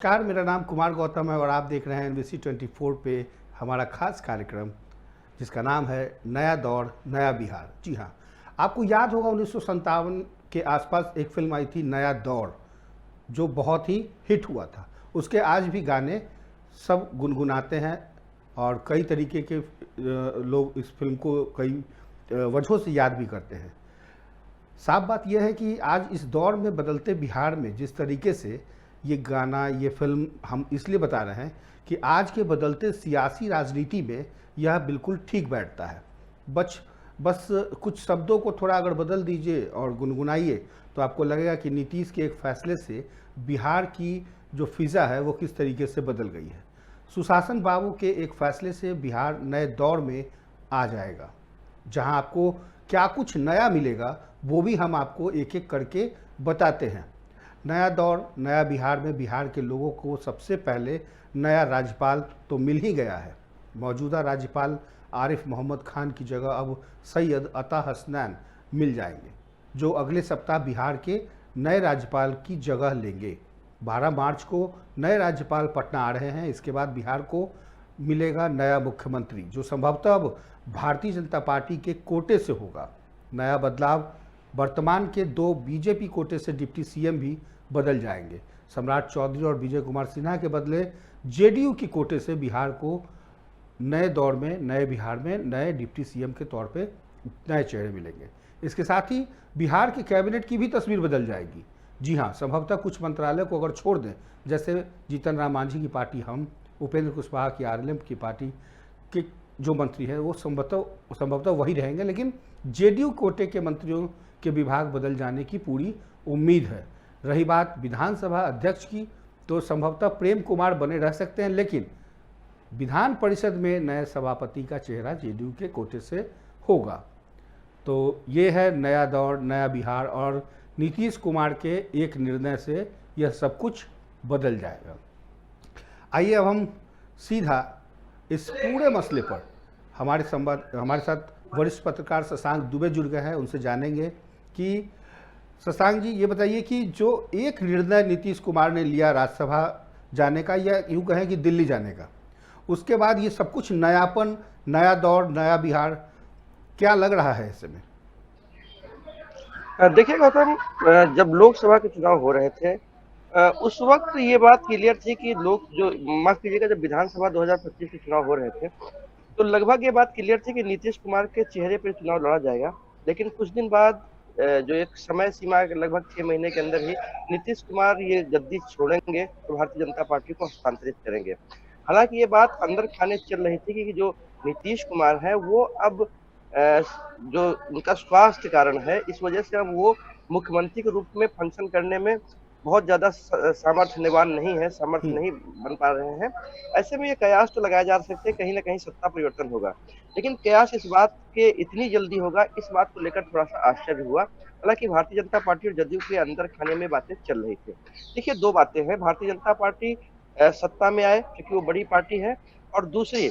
नमस्कार, मेरा नाम कुमार गौतम है और आप देख रहे हैं NBC 24 पे हमारा खास कार्यक्रम जिसका नाम है नया दौर नया बिहार। जी हाँ, आपको याद होगा 1957 के आसपास एक फिल्म आई थी नया दौर, जो बहुत ही हिट हुआ था। उसके आज भी गाने सब गुनगुनाते हैं और कई तरीके के लोग इस फिल्म को कई वजहों से याद भी करते हैं। साफ बात यह है कि आज इस दौर में बदलते बिहार में जिस तरीके से ये गाना, ये फिल्म हम इसलिए बता रहे हैं कि आज के बदलते सियासी राजनीति में यह बिल्कुल ठीक बैठता है। बस कुछ शब्दों को थोड़ा अगर बदल दीजिए और गुनगुनाइए तो आपको लगेगा कि नीतीश के एक फैसले से बिहार की जो फिज़ा है वो किस तरीके से बदल गई है। सुशासन बाबू के एक फैसले से बिहार नए दौर में आ जाएगा, जहां आपको क्या कुछ नया मिलेगा वो भी हम आपको एक एक करके बताते हैं। नया दौर नया बिहार में बिहार के लोगों को सबसे पहले नया राज्यपाल तो मिल ही गया है। मौजूदा राज्यपाल आरिफ मोहम्मद खान की जगह अब सैयद अता हसनैन मिल जाएंगे, जो अगले सप्ताह बिहार के नए राज्यपाल की जगह लेंगे। 12 मार्च को नए राज्यपाल पटना आ रहे हैं। इसके बाद बिहार को मिलेगा नया मुख्यमंत्री, जो संभवतः अब भारतीय जनता पार्टी के कोटे से होगा। नया बदलाव, वर्तमान के 2 बीजेपी कोटे से डिप्टी सीएम भी बदल जाएंगे। सम्राट चौधरी और विजय कुमार सिन्हा के बदले जेडीयू की कोटे से बिहार को नए दौर में, नए बिहार में नए डिप्टी सीएम के तौर पे नए चेहरे मिलेंगे। इसके साथ ही बिहार के कैबिनेट की भी तस्वीर बदल जाएगी। जी हाँ, संभवतः कुछ मंत्रालय को अगर छोड़ दें, जैसे जीतन राम मांझी की पार्टी हम, उपेंद्र कुशवाहा की आरएलएम की पार्टी के जो मंत्री हैं वो संभवतः वही रहेंगे, लेकिन जेडीयू कोटे के मंत्रियों के विभाग बदल जाने की पूरी उम्मीद है। रही बात विधानसभा अध्यक्ष की, तो संभवतः प्रेम कुमार बने रह सकते हैं, लेकिन विधान परिषद में नए सभापति का चेहरा जेडीयू के कोटे से होगा। तो ये है नया दौर नया बिहार, और नीतीश कुमार के एक निर्णय से यह सब कुछ बदल जाएगा। आइए अब हम सीधा इस पूरे मसले पर हमारे साथ वरिष्ठ पत्रकार शशांक दुबे जुड़ गए हैं। उनसे जानेंगे कि शशांक जी, ये बताइए कि जो एक निर्णय नीतीश कुमार ने लिया राज्यसभा जाने का, या यूँ कहें कि दिल्ली जाने का, उसके बाद ये सब कुछ नयापन, नया दौर नया बिहार, क्या लग रहा है इस समय? देखिए गौतम, जब लोकसभा के चुनाव हो रहे थे उस वक्त ये बात क्लियर थी कि लोग जो माफ कीजिएगा, जब विधानसभा 2025 के चुनाव हो रहे थे तो लगभग ये बात क्लियर थी कि नीतीश कुमार के चेहरे पर चुनाव लड़ा जाएगा। लेकिन कुछ दिन बाद जो एक समय सीमा लगभग 6 महीने के अंदर ही नीतीश कुमार ये गद्दी छोड़ेंगे तो भारतीय जनता पार्टी को हस्तांतरित करेंगे। हालांकि ये बात अंदर खाने चल रही थी कि जो नीतीश कुमार है वो अब जो उनका स्वास्थ्य कारण है, इस वजह से अब वो मुख्यमंत्री के रूप में फंक्शन करने में बहुत ज्यादा सामर्थ्यवान नहीं है, सामर्थ्य नहीं बन पा रहे हैं। ऐसे में ये कयास तो लगाया जा सकते हैं कहीं ना कहीं सत्ता परिवर्तन होगा, लेकिन कयास इस बात के इतनी जल्दी होगा, इस बात को लेकर थोड़ा सा आश्चर्य हुआ। हालांकि भारतीय जनता पार्टी और जदयू के अंदर खाने में बातें चल रही थी। देखिए, 2 बातें हैं। भारतीय जनता पार्टी सत्ता में आए क्योंकि वो बड़ी पार्टी है, और दूसरी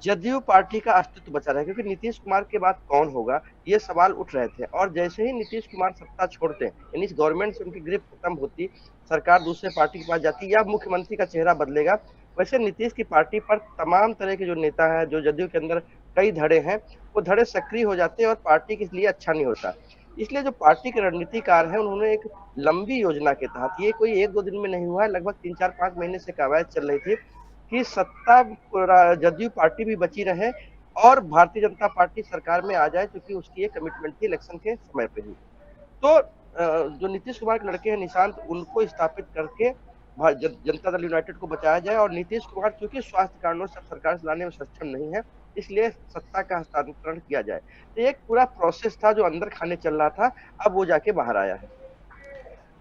जदयू पार्टी का अस्तित्व बचा रहे, क्योंकि नीतीश कुमार के बाद कौन होगा ये सवाल उठ रहे थे। और जैसे ही नीतीश कुमार सत्ता छोड़ते, यानी इस गवर्नमेंट से उनकी ग्रिप खत्म होती, सरकार दूसरे पार्टी के पास जाती या मुख्यमंत्री का चेहरा बदलेगा, वैसे नीतीश की पार्टी पर तमाम तरह के जो नेता हैं, जो जदयू के अंदर कई धड़े हैं, वो धड़े सक्रिय हो जाते हैं और पार्टी के लिए अच्छा नहीं होता। इसलिए जो पार्टी के रणनीतिकार हैं, उन्होंने एक लंबी योजना के तहत, ये कोई 1-2 दिन में नहीं हुआ है, लगभग 3-4-5 महीने से कवायद चल रही थी कि सत्ता जदयू पार्टी भी बची रहे और भारतीय जनता पार्टी सरकार में आ जाए, क्योंकि उसकी ये कमिटमेंट थी इलेक्शन के समय पे ही। तो जो नीतीश कुमार के लड़के हैं निशांत, उनको स्थापित करके जनता दल यूनाइटेड को बचाया जाए, और नीतीश कुमार क्योंकि स्वास्थ्य कारणों से सरकार चलाने में सक्षम नहीं है, इसलिए सत्ता का हस्तांतरण किया जाए। तो एक पूरा प्रोसेस था जो अंदर खाने चल रहा था, अब वो जाके बाहर आया है।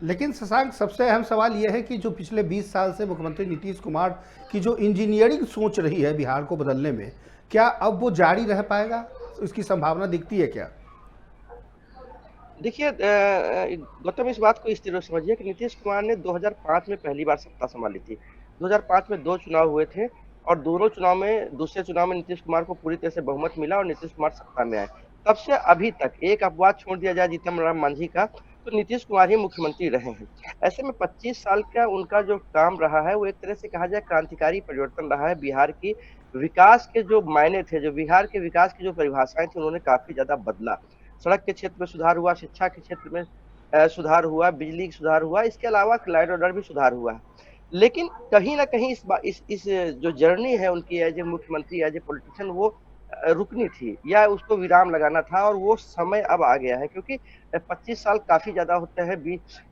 लेकिन शशांक, सबसे अहम सवाल यह है कि जो पिछले 20 साल से मुख्यमंत्री नीतीश कुमार की जो इंजीनियरिंग सोच रही है बिहार को बदलने में, क्या अब वो जारी रह पाएगा? इसकी संभावना दिखती है क्या? देखिए गौतम, इस बात को इस तरह समझिए कि नीतीश कुमार ने 2005 में पहली बार सत्ता संभाली थी। 2005 में 2 चुनाव हुए थे और दोनों चुनाव में, दूसरे चुनाव में नीतीश कुमार को पूरी तरह से बहुमत मिला और नीतीश कुमार सत्ता में आए। तब से अभी तक एक अपवाद छोड़ दिया जाए जीतन राम मांझी का, तो नीतीश कुमार ही मुख्यमंत्री रहे हैं। ऐसे में 25 साल का उनका जो काम रहा है, वो एक तरह से कहा जाए क्रांतिकारी परिवर्तन रहा है। बिहार की विकास के जो मायने थे, जो बिहार के विकास की जो परिभाषाएँ थी, उन्होंने काफ़ी ज़्यादा बदला। सड़क के क्षेत्र में सुधार हुआ, शिक्षा के क्षेत्र में सुधार हुआ, बिजली सुधार हुआ, इसके अलावा लॉ एंड ऑर्डर भी सुधार हुआ है। लेकिन कहीं न कहीं इस जो जर्नी है उनकी एज़ ए मुख्यमंत्री, एज़ ए पॉलिटिशियन, वो रुकनी थी या उसको विराम लगाना था, और वो समय अब आ गया है, क्योंकि 25 साल काफ़ी ज़्यादा होते हैं।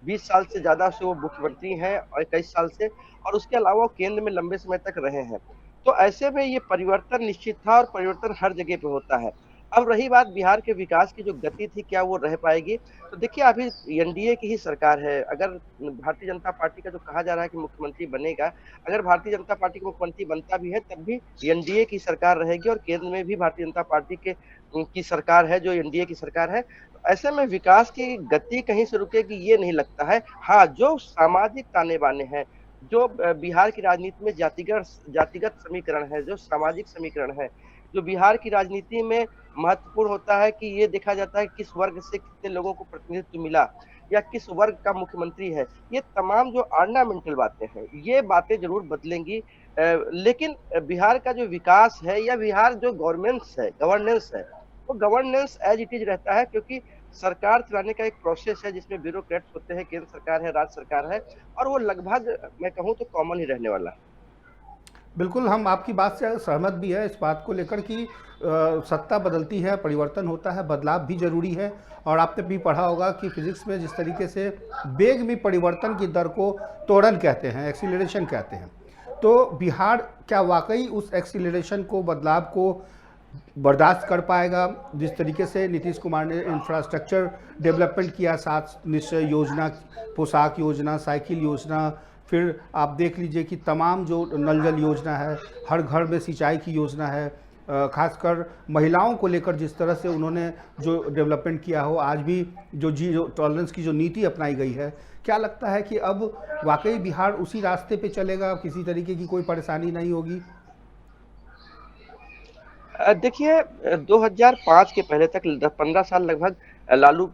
20 साल से ज़्यादा से वो मुख्यमंत्री हैं, और 21 साल से, और उसके अलावा वो केंद्र में लंबे समय तक रहे हैं। तो ऐसे में ये परिवर्तन निश्चित था, और परिवर्तन हर जगह पे होता है। अब रही बात बिहार के विकास की जो गति थी, क्या वो रह पाएगी? तो देखिए, अभी एनडीए की ही सरकार है। अगर भारतीय जनता पार्टी का जो कहा जा रहा है कि मुख्यमंत्री बनेगा, अगर भारतीय जनता पार्टी का मुख्यमंत्री बनता भी है, तब भी एनडीए की सरकार रहेगी, और केंद्र में भी भारतीय जनता पार्टी की सरकार है, जो एनडीए की सरकार है। तो ऐसे में विकास की गति कहीं से रुकेगी, ये नहीं लगता है। हाँ, जो सामाजिक ताने-बाने हैं, जो बिहार की राजनीति में जातिगत समीकरण है, जो सामाजिक समीकरण है, जो बिहार की राजनीति में महत्वपूर्ण होता है, कि ये देखा जाता है किस वर्ग से कितने लोगों को प्रतिनिधित्व मिला, या किस वर्ग का मुख्यमंत्री है। ये तमाम जो ऑर्नामेंटल बातें हैं, ये बातें ज़रूर बदलेंगी। लेकिन बिहार का जो विकास है, या बिहार जो गवर्नेंस है, वो गवर्नेंस एज़ इट इज़ रहता है, क्योंकि सरकार चलाने का एक प्रोसेस है, जिसमें ब्यूरोक्रेट्स होते हैं, केंद्र सरकार है, राज्य सरकार है, और वो लगभग मैं कहूँ तो कॉमन ही रहने वाला है। बिल्कुल, हम आपकी बात से सहमत भी है इस बात को लेकर कि सत्ता बदलती है, परिवर्तन होता है, बदलाव भी ज़रूरी है। और आपने भी पढ़ा होगा कि फिजिक्स में जिस तरीके से वेग में परिवर्तन की दर को त्वरण कहते हैं, एक्सीलरेशन कहते हैं, तो बिहार क्या वाकई उस एक्सीलरेशन को, बदलाव को बर्दाश्त कर पाएगा? जिस तरीके से नीतीश कुमार ने इंफ्रास्ट्रक्चर डेवलपमेंट किया, 7 निश्चय योजना, पोशाक योजना, साइकिल योजना, फिर आप देख लीजिए कि तमाम जो नल जल योजना है, हर घर में सिंचाई की योजना है, खासकर महिलाओं को लेकर जिस तरह से उन्होंने जो डेवलपमेंट किया हो, आज भी जो जीरो टॉलरेंस की जो नीति अपनाई गई है, क्या लगता है कि अब वाकई बिहार उसी रास्ते पे चलेगा, किसी तरीके की कोई परेशानी नहीं होगी? देखिए, 2005 के पहले तक 15 साल लगभग लालू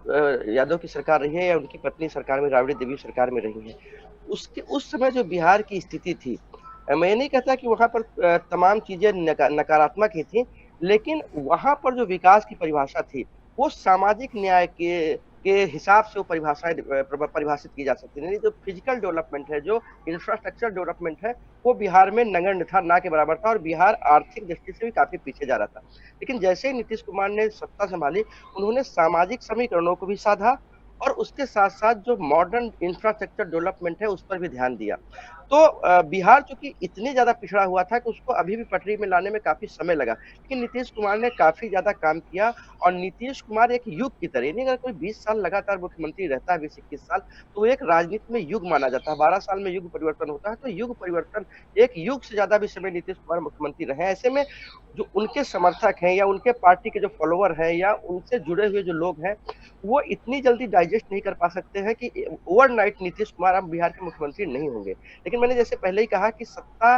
यादव की सरकार रही है, या उनकी पत्नी सरकार में, राबड़ी देवी सरकार में रही है। उसके उस समय जो बिहार की स्थिति थी, मैं ये नहीं कहता कि वहाँ पर तमाम चीज़ें नकारात्मक ही थी, लेकिन वहाँ पर जो विकास की परिभाषा थी, वो सामाजिक न्याय के हिसाब से वो परिभाषित की जा सकती है। नहीं, जो फिजिकल डेवलपमेंट है, जो इंफ्रास्ट्रक्चर डेवलपमेंट है, वो बिहार में नगण्य था, ना के बराबर था, और बिहार आर्थिक दृष्टि से भी काफ़ी पीछे जा रहा था। लेकिन जैसे ही नीतीश कुमार ने सत्ता संभाली, उन्होंने सामाजिक समीकरणों को भी साधा, और उसके साथ-साथ जो मॉडर्न इंफ्रास्ट्रक्चर डेवलपमेंट है, उस पर भी ध्यान दिया। तो बिहार चूँकि इतनी ज़्यादा पिछड़ा हुआ था कि उसको अभी भी पटरी में लाने में काफ़ी समय लगा। लेकिन नीतीश कुमार ने काफ़ी ज़्यादा काम किया, और नीतीश कुमार एक युग की तरह, यानी अगर कोई 20 साल लगातार मुख्यमंत्री रहता है, 20-21 साल, तो वो एक राजनीति में युग माना जाता है। 12 साल में युग परिवर्तन होता है, तो युग परिवर्तन, एक युग से ज़्यादा भी समय नीतीश कुमार मुख्यमंत्री रहे हैं। ऐसे में जो उनके समर्थक हैं, या उनके पार्टी के जो फॉलोवर हैं, या उनसे जुड़े हुए जो लोग हैं, वो इतनी जल्दी डाइजेस्ट नहीं कर पा सकते हैं कि ओवरनाइट नीतीश कुमार अब बिहार के मुख्यमंत्री नहीं होंगे। लेकिन मैंने जैसे पहले ही कहा कि सत्ता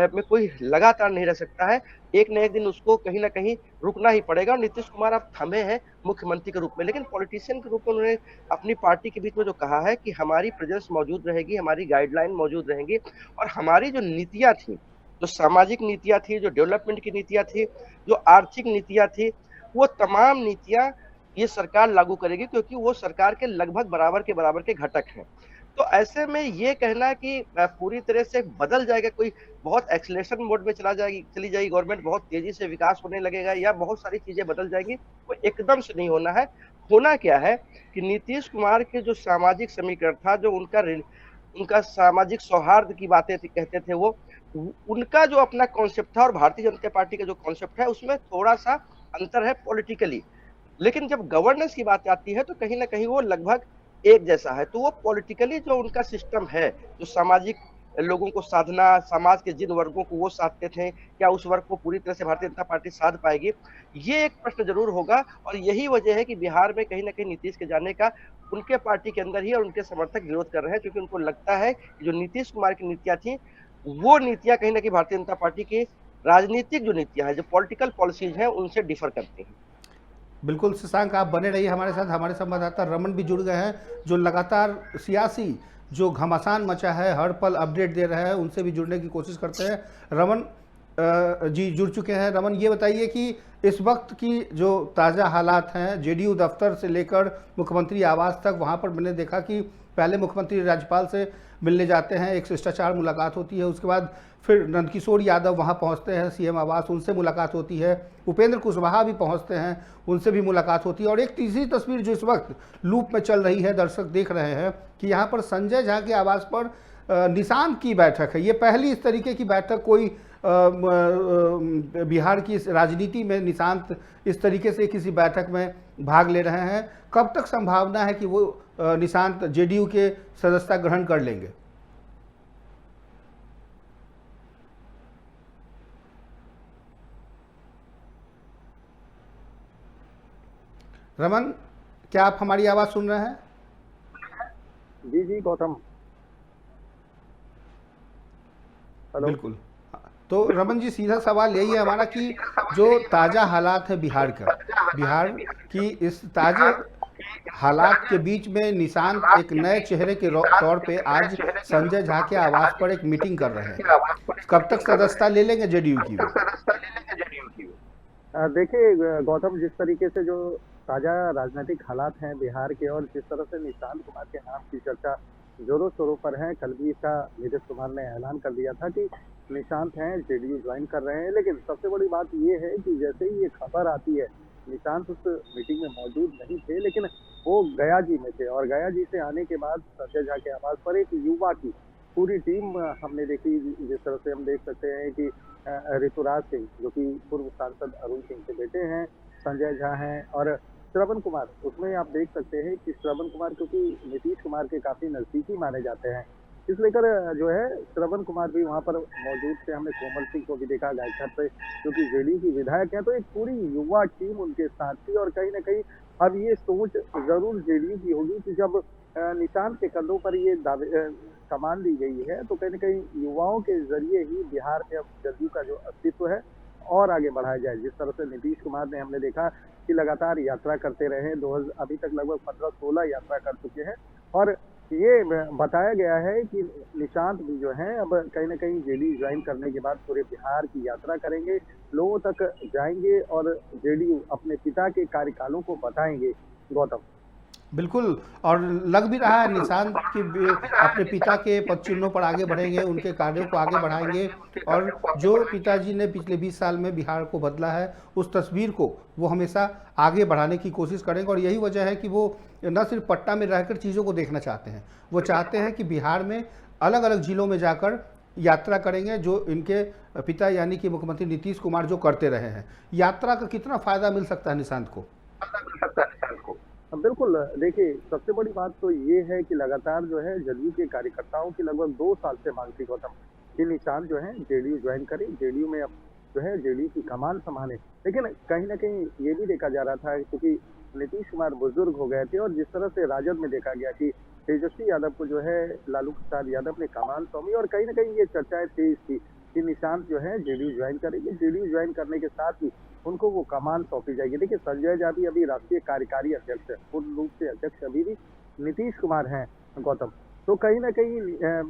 में कोई लगातार नहीं रह सकता है। एक न एक दिन उसको कहीं न कहीं रुकना ही पड़ेगा, और नीतीश कुमार अब थमे हैं मुख्यमंत्री के रूप में। लेकिन पॉलिटिशियन के रूप में उन्होंने अपनी पार्टी के बीच में जो कहा है कि हमारी प्रेज़ेंस मौजूद रहेगी, हमारी गाइडलाइन मौजूद रहेंगी, और हमारी जो नीतियाँ थी, जो सामाजिक नीतियाँ थी, जो डेवलपमेंट की नीतियाँ थी, जो आर्थिक नीतियाँ थी, वो तमाम नीतियाँ ये सरकार लागू करेगी, क्योंकि वो सरकार के लगभग बराबर के घटक हैं। तो ऐसे में ये कहना कि पूरी तरह से बदल जाएगा, कोई बहुत एक्सेलरेशन मोड में चली जाएगी गवर्नमेंट, बहुत तेज़ी से विकास होने लगेगा, या बहुत सारी चीज़ें बदल जाएँगी, वो एकदम से नहीं होना है। होना क्या है कि नीतीश कुमार के जो सामाजिक समीकरण था, जो उनका सामाजिक सौहार्द की बातें थी, कहते थे वो, उनका जो अपना कॉन्सेप्ट था, और भारतीय जनता पार्टी का जो कॉन्सेप्ट है, उसमें थोड़ा-सा अंतर है पॉलिटिकली। लेकिन जब गवर्नेंस की बात आती है, तो कहीं न कहीं वो लगभग एक जैसा है। तो वो पॉलिटिकली जो उनका सिस्टम है, जो सामाजिक लोगों को साधना, समाज के जिन वर्गों को वो साधते थे, क्या उस वर्ग को पूरी तरह से भारतीय जनता पार्टी साध पाएगी? ये एक प्रश्न ज़रूर होगा, और यही वजह है कि बिहार में कहीं न कहीं नीतीश के जाने का उनके पार्टी के अंदर ही, और उनके समर्थक विरोध कर रहे हैं, क्योंकि उनको लगता है कि जो नीतीश कुमार की नीतियाँ थी, वो नीतियाँ कहीं न कहीं भारतीय जनता पार्टी की राजनीतिक जो नीतियाँ हैं, जो पॉलिटिकल पॉलिसीज़ हैं, उनसे डिफर करती हैं। बिल्कुल शशांक, आप बने रहिए हमारे साथ। हमारे संवाददाता रमन भी जुड़ गए हैं, जो लगातार सियासी जो घमासान मचा है, हर पल अपडेट दे रहे हैं, उनसे भी जुड़ने की कोशिश करते हैं। रमन जी जुड़ चुके हैं। रमन, ये बताइए कि इस वक्त की जो ताज़ा हालात हैं, जेडीयू दफ्तर से लेकर मुख्यमंत्री आवास तक, वहाँ पर मैंने देखा कि पहले मुख्यमंत्री राज्यपाल से मिलने जाते हैं, एक शिष्टाचार मुलाकात होती है, उसके बाद फिर नंदकिशोर यादव वहाँ पहुँचते हैं सीएम आवास, उनसे मुलाकात होती है, उपेंद्र कुशवाहा भी पहुँचते हैं, उनसे भी मुलाकात होती है। और एक तीसरी तस्वीर जो इस वक्त लूप में चल रही है, दर्शक देख रहे हैं कि यहाँ पर संजय झा के आवास पर निशांत की बैठक है। ये पहली इस तरीके की बैठक कोई बिहार की राजनीति में निशांत इस तरीके से किसी बैठक में भाग ले रहे हैं। कब तक संभावना है कि वो निशांत जेडीयू के सदस्यता ग्रहण कर लेंगे? रमन, क्या आप हमारी आवाज़ सुन रहे हैं? जी जी गौतम, हेलो। बिल्कुल। तो रमन जी, सीधा सवाल यही है हमारा कि जो ताज़ा हालात है बिहार का, बिहार की इस ताज़े हालात के बीच में निशांत एक नए चेहरे के तौर पे आज संजय झा के आवास पर एक मीटिंग कर रहे हैं। कब तक सदस्यता ले लेंगे जेडीयू की वो? देखिए गौतम, जिस तरीके से जो ताजा राजनीतिक हालात हैं बिहार के और जिस तरह से निशांत कुमार के नाम की चर्चा जोरों शोरों पर है, कल भी इसका नीतीश कुमार ने ऐलान कर दिया था कि निशांत हैं जेडीयू ज्वाइन कर रहे हैं। लेकिन सबसे बड़ी बात ये है कि जैसे ही ये खबर आती है, निशांत उस मीटिंग में मौजूद नहीं थे, लेकिन वो गया जी में थे और गया जी से आने के बाद संजय झा के आवास पर एक युवा की पूरी टीम हमने देखी। जिस तरह से हम देख सकते हैं कि ऋतुराज सिंह, जो कि पूर्व सांसद अरुण सिंह के बेटे हैं, संजय झा हैं और श्रवण कुमार, उसमें आप देख सकते हैं कि श्रवण कुमार क्योंकि नीतीश कुमार के काफी नजदीकी माने जाते हैं, इस लेकर जो है श्रवण कुमार भी वहां पर मौजूद थे। हमने कोमल सिंह को भी देखा गायकर पे, जो कि जेडीयू की विधायक है। तो एक पूरी युवा टीम उनके साथ थी और कहीं ना कहीं अब ये सोच जरूर जेडीयू की होगी कि जब निशांत के कंधों पर ये कमान दी गई है, तो कहीं ना कहीं युवाओं के जरिए ही बिहार में अब जेडीयू का जो अस्तित्व है और आगे बढ़ाया जाए। जिस तरह से नीतीश कुमार ने, हमने देखा कि लगातार यात्रा करते रहे, अभी तक लगभग 15-16 यात्रा कर चुके हैं और ये बताया गया है कि निशांत भी जो है अब कहीं ना कहीं जेडीयू ज्वाइन करने के बाद पूरे बिहार की यात्रा करेंगे, लोगों तक जाएंगे और जेडीयू अपने पिता के कार्यकालों को बताएंगे। गौतम, बिल्कुल। और लग भी रहा है निशांत की अपने पिता के पद चिन्हों पर आगे बढ़ेंगे, उनके कार्यों को आगे बढ़ाएंगे और जो पिताजी ने पिछले 20 साल में बिहार को बदला है, उस तस्वीर को वो हमेशा आगे बढ़ाने की कोशिश करेंगे। और यही वजह है कि वो न सिर्फ पटना में रहकर चीज़ों को देखना चाहते हैं, वो चाहते हैं कि बिहार में अलग अलग जिलों में जाकर यात्रा करेंगे, जो इनके पिता यानी कि मुख्यमंत्री नीतीश कुमार जो करते रहे हैं। यात्रा का कितना फ़ायदा मिल सकता है निशांत को? बिल्कुल। देखिए, सबसे बड़ी बात तो ये है कि लगातार जो है जेडीयू के कार्यकर्ताओं की लगभग 2 साल से मांग थी गौतम कि निशांत जो है जेडीयू ज्वाइन करें, जेडीयू में अब जो है जेडीयू की कमान संभाले। लेकिन कहीं ना कहीं ये भी देखा जा रहा था क्योंकि नीतीश कुमार बुजुर्ग हो गए थे और जिस तरह से राजद में देखा गया कि तेजस्वी यादव को जो है लालू प्रसाद यादव ने कमान सौंपी और कहीं ना कहीं ये चर्चाएं तेज थी कि निशांत जो है जेडीयू ज्वाइन करेंगे, जेडीयू ज्वाइन करने के साथ ही उनको वो कमान सौंपी जाएगी। देखिए, संजय झा भी अभी राष्ट्रीय कार्यकारी अध्यक्ष है, पूर्ण रूप से अध्यक्ष अभी भी नीतीश कुमार हैं गौतम। तो कहीं ना कहीं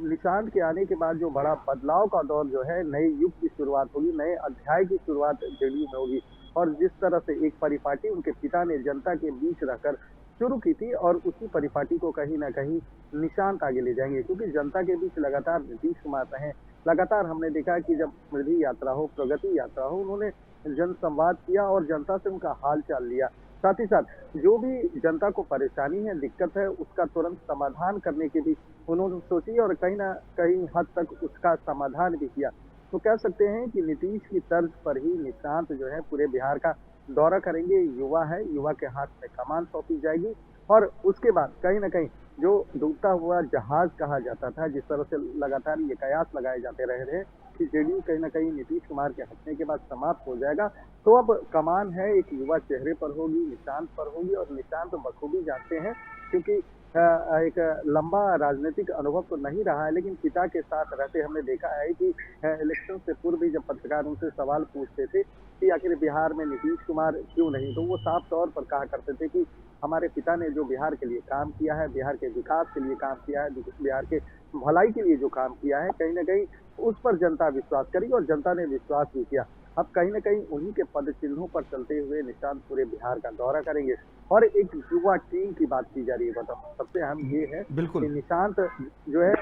निशांत के आने के बाद जो बड़ा बदलाव का दौर जो है, नए युग की शुरुआत होगी, नए अध्याय की शुरुआत जेडीयू में होगी। और जिस तरह से एक परिपाटी उनके पिता ने जनता के बीच रहकर शुरू की थी और उसी परिपाटी को कहीं ना कहीं निशांत आगे ले जाएंगे, क्योंकि जनता के बीच लगातार नीतीश कुमार रहे। लगातार हमने देखा कि जब समृद्धि यात्रा हो, प्रगति यात्रा हो, उन्होंने जन संवाद किया और जनता से उनका हाल चाल लिया। साथ ही साथ जो भी जनता को परेशानी है, दिक्कत है, उसका तुरंत समाधान करने की भी उन्होंने सोची और कहीं ना कहीं हद तक उसका समाधान भी किया। तो कह सकते हैं कि नीतीश की तर्ज पर ही निशांत जो है पूरे बिहार का दौरा करेंगे। युवा है, युवा के हाथ में कमान सौंपी जाएगी और उसके बाद कहीं ना कहीं जो डूबता हुआ जहाज कहा जाता था, जिस तरह से लगातार ये कयास लगाए जाते रहे थे कि जेडीयू कहीं ना कहीं नीतीश कुमार के हटने के बाद समाप्त हो जाएगा, तो अब कमान है एक युवा चेहरे पर होगी, निशांत पर होगी। और निशांत बखूबी जानते हैं क्योंकि एक लंबा राजनीतिक अनुभव तो नहीं रहा है, लेकिन पिता के साथ रहते हमने देखा है कि इलेक्शन से पूर्व भी जब पत्रकार उनसे सवाल पूछते थे कि आखिर बिहार में नीतीश कुमार क्यों नहीं, तो वो साफ तौर पर कहा करते थे कि हमारे पिता ने जो बिहार के लिए काम किया है, बिहार के विकास के लिए काम किया है, बिहार के भलाई के लिए जो काम किया है, कहीं ना कहीं उस पर जनता विश्वास करी और जनता ने विश्वास भी किया। अब कहीं ना कहीं उन्हीं के पद चिन्हों पर चलते हुए निशांत पूरे बिहार का दौरा करेंगे। और एक युवा टीम की बात की जा रही है, बताओ सबसे अहम ये है बिल्कुल। कि निशांत जो है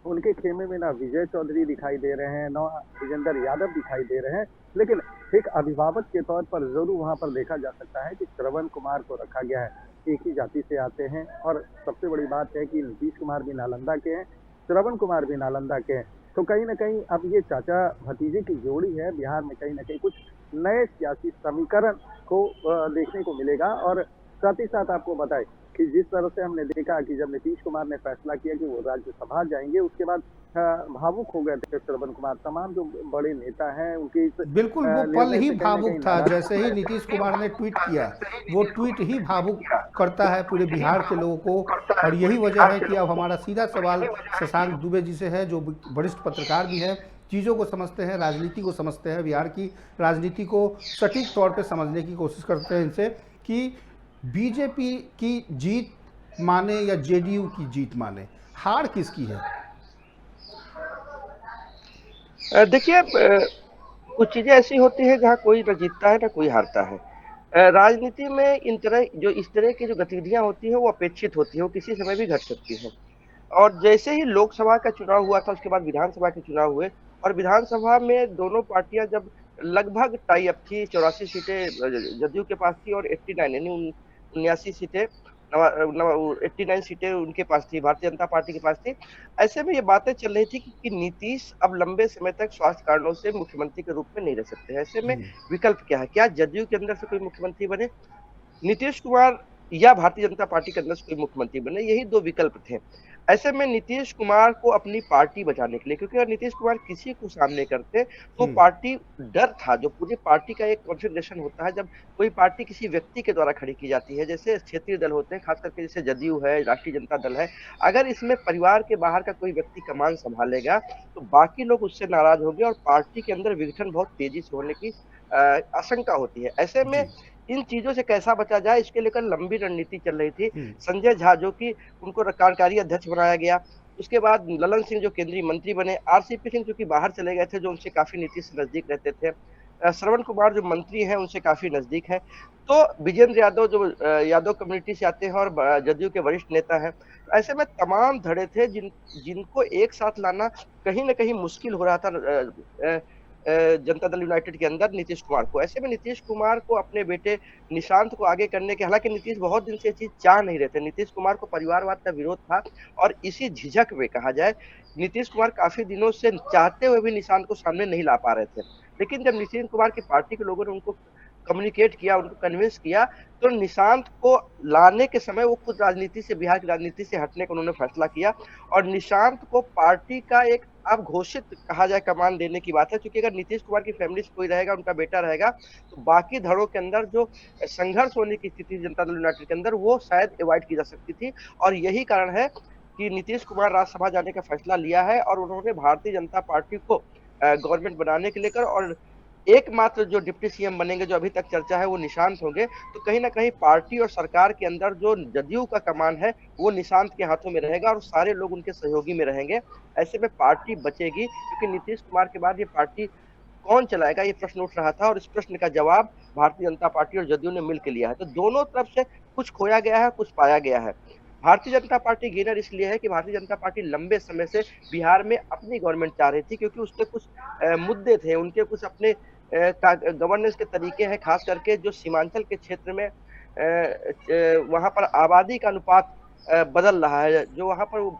उनके खेमे में ना विजय चौधरी दिखाई दे रहे हैं, ना विजेंद्र यादव दिखाई दे रहे हैं, लेकिन एक अभिभावक के तौर पर जरूर वहां पर देखा जा सकता है कि श्रवण कुमार को रखा गया है। एक ही जाति से आते हैं और सबसे बड़ी बात है कि नीतीश कुमार भी नालंदा के हैं, श्रवण कुमार भी नालंदा के हैं। तो कहीं ना कहीं अब ये चाचा भतीजे की जोड़ी है, बिहार में कहीं ना कहीं कुछ नए सियासी समीकरण को देखने को मिलेगा। और साथ ही साथ आपको बताएं कि जिस तरह से हमने देखा कि जब नीतीश कुमार ने फैसला किया कि वो राज्यसभा जाएंगे, उसके बाद भावुक हो गए थे श्रवण कुमार। तमाम जो बड़े नेता हैं उनके बिल्कुल वो पल ही भावुक था। जैसे ही नीतीश कुमार ने ट्वीट किया, वो ट्वीट ही भावुक करता है पूरे बिहार के लोगों को। और यही वजह है कि अब हमारा सीधा सवाल शशांक दुबे जी से है, जो वरिष्ठ पत्रकार भी हैं, चीज़ों को समझते हैं, राजनीति को समझते हैं, बिहार की राजनीति को सटीक तौर पे समझने की कोशिश करते हैं इनसे कि बीजेपी की जीत माने या जेडीयू की जीत माने, हार किसकी है? देखिए, कुछ चीजें ऐसी होती है जहाँ कोई न जीतता है ना कोई हारता है। राजनीति में इस तरह की जो गतिविधियां होती हैं वो अपेक्षित होती है, वो किसी समय भी घट सकती है। और जैसे ही लोकसभा का चुनाव हुआ था, उसके बाद विधानसभा के चुनाव हुए, और विधानसभा में दोनों पार्टियां जब लगभग टाई अप थी, 84 सीटें जदयू के पास थी और 89 यानी 79 सीटें 89 सीटें उनके पास थी, भारतीय जनता पार्टी के पास थी। ऐसे में ये बातें चल रही थी कि नीतीश अब लंबे समय तक स्वास्थ्य कारणों से मुख्यमंत्री के रूप में नहीं रह सकते हैं। ऐसे में विकल्प क्या है? क्या जदयू के अंदर से कोई मुख्यमंत्री बने, नीतीश कुमार, या भारतीय जनता पार्टी के अंदर से कोई मुख्यमंत्री बने? यही दो विकल्प थे। ऐसे में नीतीश कुमार को अपनी पार्टी बचाने के लिए, क्योंकि अगर नीतीश कुमार किसी को सामने करते तो पार्टी, डर था, जो पूरी पार्टी का एक कॉन्फ़िगरेशन होता है जब कोई पार्टी किसी व्यक्ति के द्वारा खड़ी की जाती है, जैसे क्षेत्रीय दल होते हैं, खास करके जैसे जदयू है, राष्ट्रीय जनता दल है। अगर इसमें परिवार के बाहर का कोई व्यक्ति कमान संभालेगा तो बाकी लोग उससे नाराज होंगे और पार्टी के अंदर विघटन बहुत तेजी से होने की आशंका होती है। ऐसे में इन चीजों से कैसा बचा जाए, इसके लेकर लंबी रणनीति चल रही थी। संजय झा, जो कि उनको कार्यकारी अध्यक्ष बनाया गया, उसके बाद ललन सिंह जो केंद्रीय मंत्री बने, आरसीपी सिंह जो कि बाहर चले गए थे, जो उनसे काफी नीतीश से नजदीक रहते थे, श्रवण कुमार जो मंत्री हैं उनसे काफी नजदीक है, तो विजेंद्र यादव जो यादव कम्युनिटी से आते हैं और जदयू के वरिष्ठ नेता हैं। ऐसे में तमाम धड़े थे जिनको एक साथ लाना कहीं ना कहीं मुश्किल हो रहा था जनता दल यूनाइटेड के अंदर नीतीश कुमार को। ऐसे में नीतीश कुमार को अपने बेटे निशांत को आगे करने के, हालांकि नीतीश बहुत दिन से ये चीज चाह नहीं रहे थे, नीतीश कुमार को परिवारवाद का विरोध था और इसी झिझक में कहा जाए नीतीश कुमार काफी दिनों से चाहते हुए भी निशांत को सामने नहीं ला पा रहे थे। लेकिन जब नीतीश कुमार की पार्टी के लोगों ने उनको कम्युनिकेट किया, उनको कन्विंस किया, तो निशांत को लाने के समय वो खुद राजनीति से, बिहार की राजनीति से हटने का उन्होंने फैसला किया और निशांत को पार्टी का एक अब घोषित कहा जाए कमान देने की बात है। क्योंकि अगर नीतीश कुमार की फैमिली से कोई रहेगा, उनका बेटा रहेगा, तो बाकी धड़ों के अंदर जो संघर्ष होने की स्थिति जनता दल यूनाइटेड के अंदर, वो शायद अवॉइड की जा सकती थी। और यही कारण है कि नीतीश कुमार राज्यसभा जाने का फैसला लिया है और उन्होंने भारतीय जनता पार्टी को गवर्नमेंट बनाने के लेकर, और एकमात्र जो डिप्टी सीएम बनेंगे, जो अभी तक चर्चा है, वो निशांत होंगे। तो कहीं ना कहीं पार्टी और सरकार के अंदर जो जदयू का कमान है वो निशांत के हाथों में रहेगा और सारे लोग उनके सहयोगी में रहेंगे। ऐसे में पार्टी बचेगी, क्योंकि नीतीश कुमार के बाद ये पार्टी कौन चलाएगा, ये प्रश्न उठ रहा था और इस प्रश्न का जवाब भारतीय जनता पार्टी और जदयू ने मिलकर लिया है। तो दोनों तरफ से कुछ खोया गया है, कुछ पाया गया है। भारतीय जनता पार्टी गेनर इसलिए है कि भारतीय जनता पार्टी लंबे समय से बिहार में अपनी गवर्नमेंट चाह रही थी, क्योंकि उसके कुछ मुद्दे थे, उनके कुछ अपने गवर्नेंस के तरीके हैं, खास करके जो सीमांचल के क्षेत्र में वहां पर आबादी का अनुपात बदल रहा है, जो वहां पर,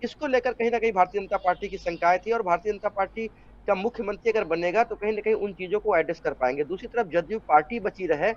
इसको लेकर कहीं ना कहीं भारतीय जनता पार्टी की शंकाएं थी। और भारतीय जनता पार्टी का मुख्यमंत्री अगर बनेगा तो कहीं ना कहीं उन चीजों को एड्रेस कर पाएंगे। दूसरी तरफ जदयू पार्टी बची रहे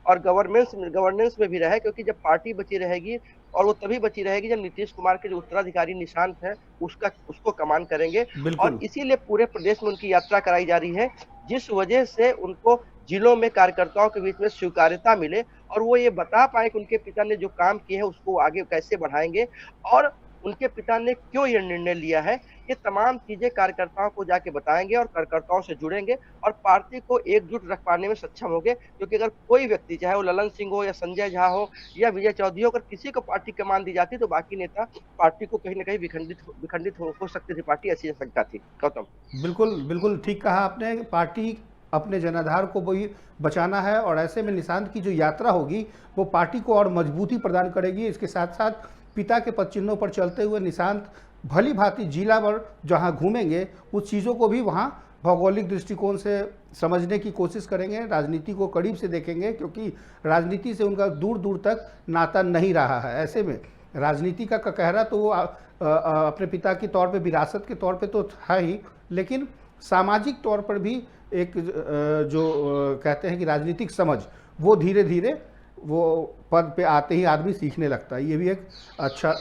और गवर्नेंस में भी रहे, क्योंकि जब पार्टी बची रहेगी, और वो तभी बची रहेगी जब नीतीश कुमार के जो उत्तराधिकारी निशांत है उसको कमान करेंगे। और इसीलिए पूरे प्रदेश में उनकी यात्रा कराई जा रही है, जिस वजह से उनको जिलों में कार्यकर्ताओं के बीच में स्वीकार्यता मिले और वो ये बता पाए कि उनके पिता ने जो काम किए हैं उसको आगे कैसे बढ़ाएंगे और उनके पिता ने क्यों ये निर्णय लिया है। ये तमाम चीजें कार्यकर्ताओं को जाके बताएंगे और कार्यकर्ताओं से जुड़ेंगे और पार्टी को एकजुट रख पाने में सक्षम होंगे, क्योंकि अगर कोई व्यक्ति चाहे वो ललन सिंह हो या संजय झा हो या विजय चौधरी हो, अगर किसी को पार्टी कमान दी जाती तो बाकी नेता पार्टी को कहीं ना कहीं विखंडित हो सकती थी पार्टी, ऐसी आशंका थी। गौतम। बिल्कुल बिल्कुल ठीक कहा आपने। पार्टी अपने जनाधार को वही बचाना है और ऐसे में निशांत की जो यात्रा होगी वो पार्टी को और मजबूती प्रदान करेगी। इसके साथ साथ पिता के पद चिन्हों पर चलते हुए निशांत भली भांति जिला भर जहाँ घूमेंगे उस चीज़ों को भी वहाँ भौगोलिक दृष्टिकोण से समझने की कोशिश करेंगे, राजनीति को करीब से देखेंगे, क्योंकि राजनीति से उनका दूर दूर तक नाता नहीं रहा है। ऐसे में राजनीति का ककहरा तो वो अपने पिता के तौर पे, विरासत के तौर पे तो है ही, लेकिन सामाजिक तौर पर भी एक कहते हैं कि राजनीतिक समझ, वो धीरे धीरे वो पद पे आते ही आदमी सीखने लगता है। ये भी एक अच्छा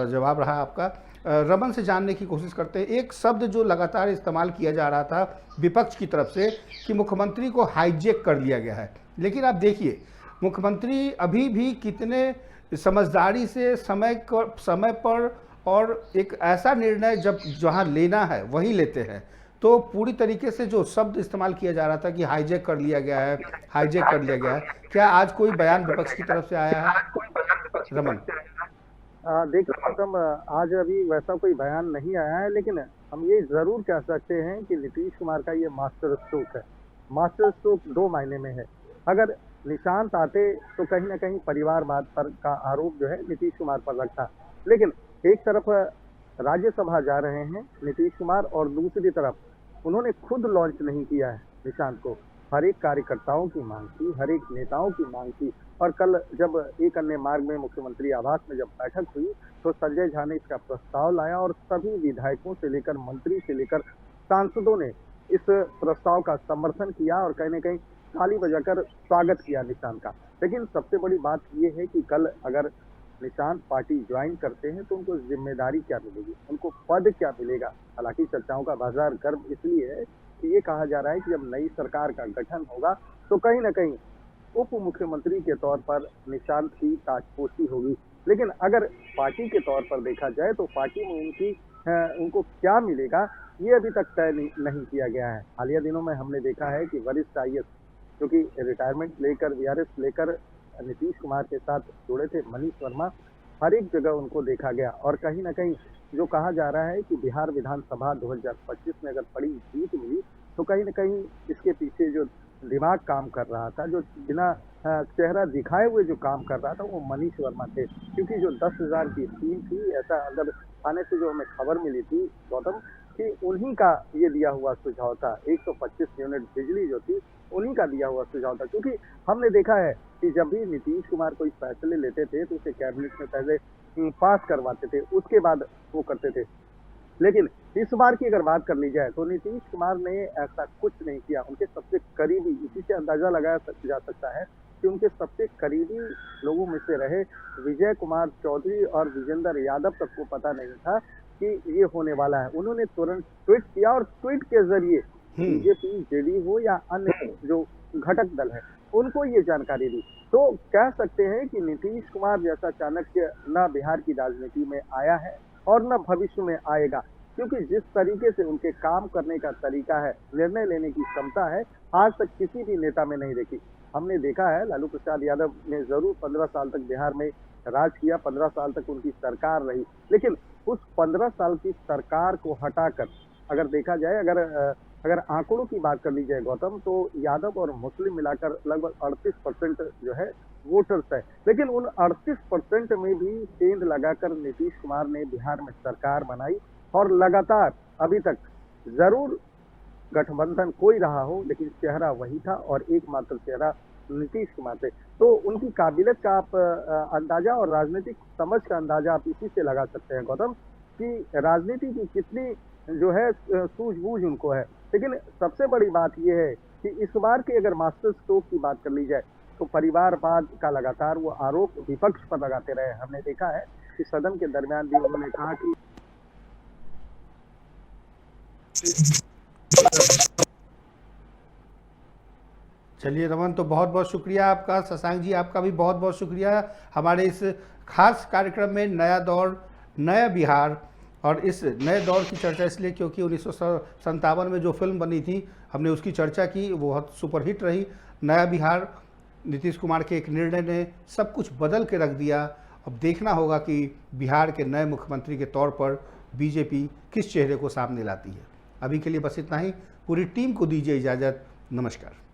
जवाब रहा आपका। रमन से जानने की कोशिश करते हैं, एक शब्द जो लगातार इस्तेमाल किया जा रहा था विपक्ष की तरफ से कि मुख्यमंत्री को हाईजैक कर लिया गया है, लेकिन आप देखिए मुख्यमंत्री अभी भी कितने समझदारी से समय पर और एक ऐसा निर्णय जब जहां लेना है वहीं लेते हैं। तो पूरी तरीके से जो शब्द इस्तेमाल किया जा रहा था कि हाईजैक कर लिया गया है, हाईजैक कर लिया गया है, क्या आज कोई बयान विपक्ष की तरफ से आया है रमन? देखिए गौतम, आज अभी वैसा कोई बयान नहीं आया है, लेकिन हम ये जरूर कह सकते हैं कि नीतीश कुमार का ये मास्टर स्ट्रोक है। मास्टर स्ट्रोक दो मायने में है। अगर निशांत आते तो कहीं ना कहीं परिवारवाद पर का आरोप जो है नीतीश कुमार पर लगता, लेकिन एक तरफ राज्यसभा जा रहे हैं नीतीश कुमार और दूसरी तरफ उन्होंने खुद लॉन्च नहीं किया है निशांत को। हर एक कार्यकर्ताओं की मांग थी, हर एक नेताओं की मांग थी, और कल जब एक अन्य मार्ग में मुख्यमंत्री आवास में जब बैठक हुई तो संजय झा ने इसका प्रस्ताव लाया और सभी विधायकों से लेकर मंत्री से लेकर सांसदों ने इस प्रस्ताव का समर्थन किया और कहीं न कहीं ताली बजाकर स्वागत किया निशांत का। लेकिन सबसे बड़ी बात यह है कि कल अगर निशांत पार्टी ज्वाइन करते हैं तो उनको जिम्मेदारी क्या मिलेगी, उनको पद क्या मिलेगा। हालांकि चर्चाओं का बाजार गर्म इसलिए है कि ये कहा जा रहा है कि जब नई सरकार का गठन होगा तो कहीं ना कहीं उप मुख्यमंत्री के तौर पर निशांत की ताजपोशी होगी। लेकिन अगर पार्टी के तौर पर देखा जाए तो पार्टी में उनको क्या मिलेगा ये अभी तक तय नहीं किया गया है। हालिया दिनों में हमने देखा है कि वरिष्ठ आईएएस जो कि रिटायरमेंट लेकर वीआरएस लेकर नीतीश कुमार के साथ जुड़े थे, मनीष वर्मा, हर एक जगह उनको देखा गया। और कहीं ना कहीं जो कहा जा रहा है कि बिहार विधानसभा 2025 में अगर बड़ी जीत मिली तो कहीं ना कहीं इसके पीछे जो दिमाग काम कर रहा था, जो बिना चेहरा दिखाए हुए जो काम कर रहा था, वो मनीष वर्मा थे। क्योंकि जो 10,000 की स्कीम थी, ऐसा अंदर आने से जो हमें खबर मिली थी गौतम, कि उन्हीं का ये दिया हुआ सुझाव था। 125 यूनिट बिजली जो थी उन्हीं का दिया हुआ सुझाव था। क्योंकि हमने देखा है कि जब भी नीतीश कुमार कोई फैसले लेते थे तो उसे कैबिनेट में पहले पास करवाते थे, उसके बाद वो करते थे। लेकिन इस बार की अगर बात कर ली जाए तो नीतीश कुमार ने ऐसा कुछ नहीं किया। उनके सबसे करीबी, इसी से अंदाजा लगाया जा सकता है कि उनके सबसे करीबी लोगों में से रहे विजय कुमार चौधरी और विजेंद्र यादव तक को पता नहीं था कि ये होने वाला है। उन्होंने तुरंत ट्वीट किया और ट्वीट के जरिए बीजेपी, जेडीयू हो या अन्य जो घटक दल है उनको ये जानकारी दी। तो कह सकते हैं कि नीतीश कुमार जैसा चाणक्य न बिहार की राजनीति में आया है और न भविष्य में आएगा, क्योंकि जिस तरीके से उनके काम करने का तरीका है, निर्णय लेने की क्षमता है, आज तक किसी भी नेता में नहीं देखी। हमने देखा है लालू प्रसाद यादव ने जरूर 15 साल तक बिहार में राज किया, 15 साल तक उनकी सरकार रही, लेकिन उस 15 साल की सरकार को हटाकर अगर देखा जाए, अगर आंकड़ों की बात कर ली जाए गौतम, तो यादव और मुस्लिम मिलाकर लगभग 38% जो है वोटर्स है। लेकिन उन 38% में भी सेंध लगाकर नीतीश कुमार ने बिहार में सरकार बनाई और लगातार अभी तक जरूर गठबंधन कोई रहा हो लेकिन चेहरा वही था और एकमात्र चेहरा नीतीश कुमार थे। तो उनकी काबिलियत का आप अंदाजा और राजनीतिक समझ का अंदाजा आप इसी से लगा सकते हैं गौतम, कि राजनीति की कितनी जो है सूझबूझ उनको है। लेकिन सबसे बड़ी बात यह है कि इस बार के अगर मास्टर स्ट्रोक की बात कर ली जाए तो परिवारवाद का लगातार वो आरोप विपक्ष पर लगाते रहे। हमने देखा है कि सदन के दरमियान भी उन्होंने कहा कि चलिए रमन, तो बहुत बहुत शुक्रिया आपका। शशांक जी आपका भी बहुत बहुत शुक्रिया हमारे इस खास कार्यक्रम में नया दौर नया बिहार। और इस नए दौर की चर्चा इसलिए क्योंकि 1957 में जो फिल्म बनी थी हमने उसकी चर्चा की, वो बहुत सुपरहिट रही। नया बिहार नीतीश कुमार के एक निर्णय ने सब कुछ बदल के रख दिया। अब देखना होगा कि बिहार के नए मुख्यमंत्री के तौर पर बीजेपी किस चेहरे को सामने लाती है। अभी के लिए बस इतना ही। पूरी टीम को दीजिए इजाज़त। नमस्कार।